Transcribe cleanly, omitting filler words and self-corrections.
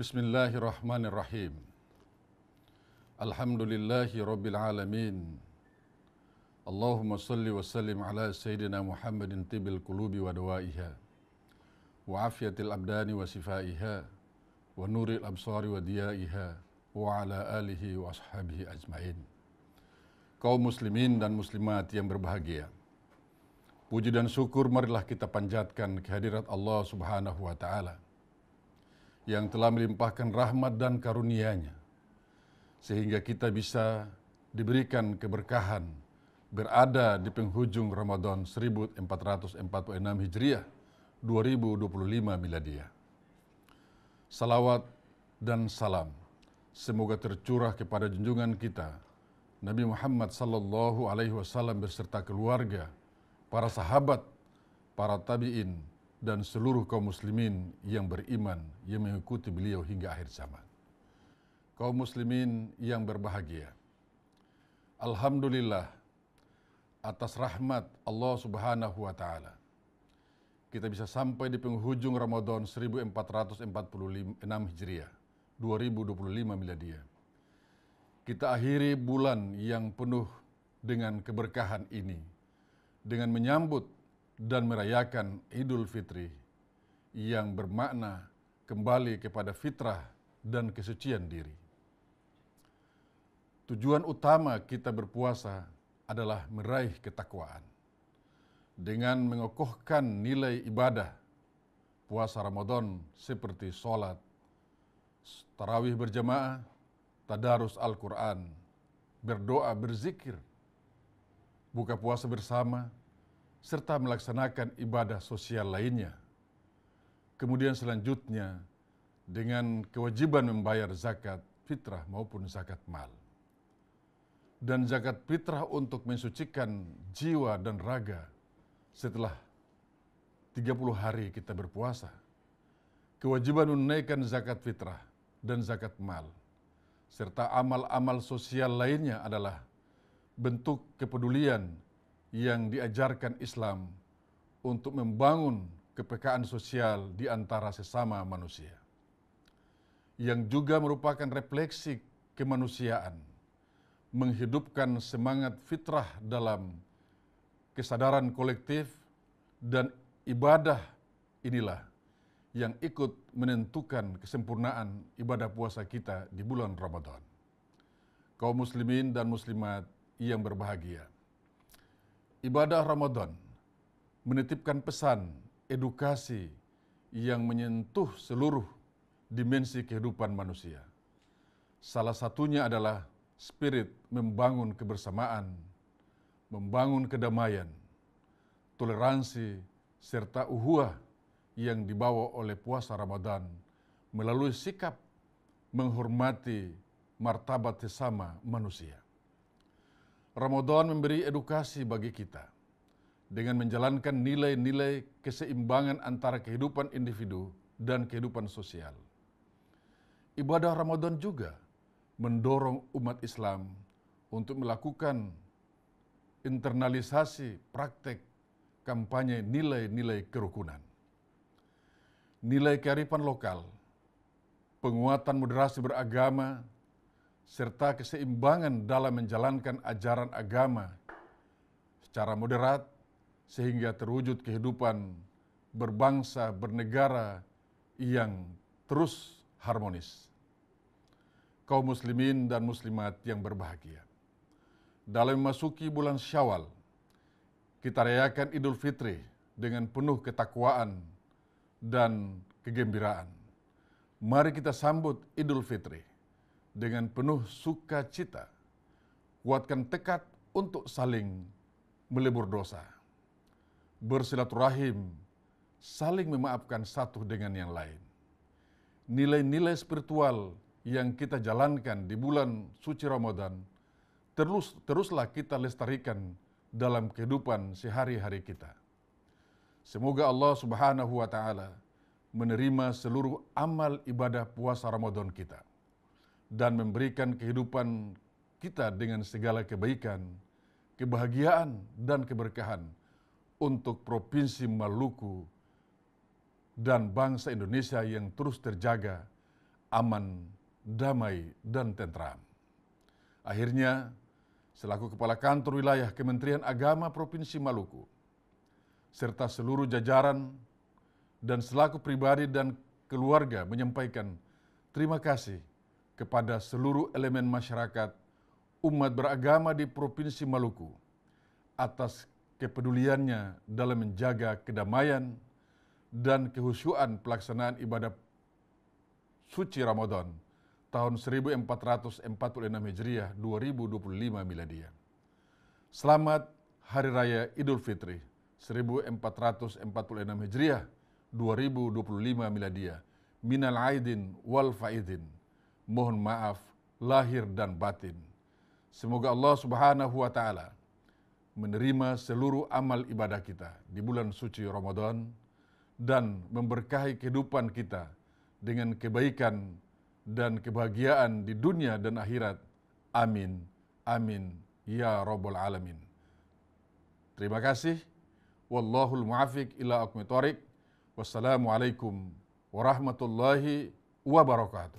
Bismillahirrahmanirrahim. Alhamdulillahi rabbil alamin. Allahumma salli wa sallim ala sayyidina Muhammadin tibil qulubi wa dawaiha wa afiyatil abdani wa sifaiha wa nuril absari wa diyaiha wa ala alihi wa ashabihi ajmain. Kaum muslimin dan muslimat yang berbahagia, puji dan syukur marilah kita panjatkan kehadirat Allah Subhanahu wa Ta'ala yang telah melimpahkan rahmat dan karunia-Nya sehingga kita bisa diberikan keberkahan berada di penghujung Ramadan 1446 Hijriah 2025 Miladiah. Salawat dan salam semoga tercurah kepada junjungan kita Nabi Muhammad sallallahu alaihi wasallam beserta keluarga, para sahabat, para tabi'in, dan seluruh kaum muslimin yang beriman yang mengikuti beliau hingga akhir zaman. Kaum muslimin yang berbahagia, alhamdulillah atas rahmat Allah Subhanahu wa Ta'ala kita bisa sampai di penghujung Ramadan 1446 Hijriah 2025 Miladiah. Kita akhiri bulan yang penuh dengan keberkahan ini dengan menyambut dan merayakan Idul Fitri yang bermakna kembali kepada fitrah dan kesucian diri. Tujuan utama kita berpuasa adalah meraih ketakwaan. Dengan mengokohkan nilai ibadah puasa Ramadan seperti sholat, tarawih berjamaah, tadarus Al-Quran, berdoa, berzikir, buka puasa bersama, serta melaksanakan ibadah sosial lainnya. Kemudian selanjutnya dengan kewajiban membayar zakat fitrah maupun zakat mal. Dan zakat fitrah untuk mensucikan jiwa dan raga setelah 30 hari kita berpuasa. Kewajiban menunaikan zakat fitrah dan zakat mal serta amal-amal sosial lainnya adalah bentuk kepedulian yang diajarkan Islam untuk membangun kepekaan sosial di antara sesama manusia, yang juga merupakan refleksi kemanusiaan, menghidupkan semangat fitrah dalam kesadaran kolektif, dan ibadah inilah yang ikut menentukan kesempurnaan ibadah puasa kita di bulan Ramadan. Kaum muslimin dan muslimat yang berbahagia, ibadah Ramadan menitipkan pesan edukasi yang menyentuh seluruh dimensi kehidupan manusia. Salah satunya adalah spirit membangun kebersamaan, membangun kedamaian, toleransi, serta uhuah yang dibawa oleh puasa Ramadan melalui sikap menghormati martabat sesama manusia. Ramadan memberi edukasi bagi kita dengan menjalankan nilai-nilai keseimbangan antara kehidupan individu dan kehidupan sosial. Ibadah Ramadan juga mendorong umat Islam untuk melakukan internalisasi praktek kampanye nilai-nilai kerukunan, nilai kearifan lokal, penguatan moderasi beragama, serta keseimbangan dalam menjalankan ajaran agama secara moderat sehingga terwujud kehidupan berbangsa, bernegara yang terus harmonis. Kaum muslimin dan muslimat yang berbahagia, dalam memasuki bulan Syawal, kita rayakan Idul Fitri dengan penuh ketakwaan dan kegembiraan. Mari kita sambut Idul Fitri dengan penuh sukacita, kuatkan tekad untuk saling melebur dosa, bersilaturahim, saling memaafkan satu dengan yang lain. Nilai-nilai spiritual yang kita jalankan di bulan suci Ramadan teruslah kita lestarikan dalam kehidupan sehari-hari kita. Semoga Allah Subhanahu wa Ta'ala menerima seluruh amal ibadah puasa Ramadan kita dan memberikan kehidupan kita dengan segala kebaikan, kebahagiaan, dan keberkahan untuk Provinsi Maluku dan bangsa Indonesia yang terus terjaga aman, damai, dan tentram. Akhirnya, selaku Kepala Kantor Wilayah Kementerian Agama Provinsi Maluku, serta seluruh jajaran dan selaku pribadi dan keluarga menyampaikan terima kasih kepada seluruh elemen masyarakat umat beragama di Provinsi Maluku atas kepeduliannya dalam menjaga kedamaian dan kehusyuan pelaksanaan ibadah suci Ramadan tahun 1446 Hijriah 2025 Miladiyah. Selamat Hari Raya Idul Fitri 1446 Hijriah 2025 Miladiyah. Minal aidin wal faidin. Mohon maaf lahir dan batin. Semoga Allah Subhanahu wa taala menerima seluruh amal ibadah kita di bulan suci Ramadan dan memberkahi kehidupan kita dengan kebaikan dan kebahagiaan di dunia dan akhirat. Amin. Amin. Ya Rabbal Alamin. Terima kasih. Wallahul muafiq ila aqwamit thoriq. Wassalamualaikum warahmatullahi wabarakatuh.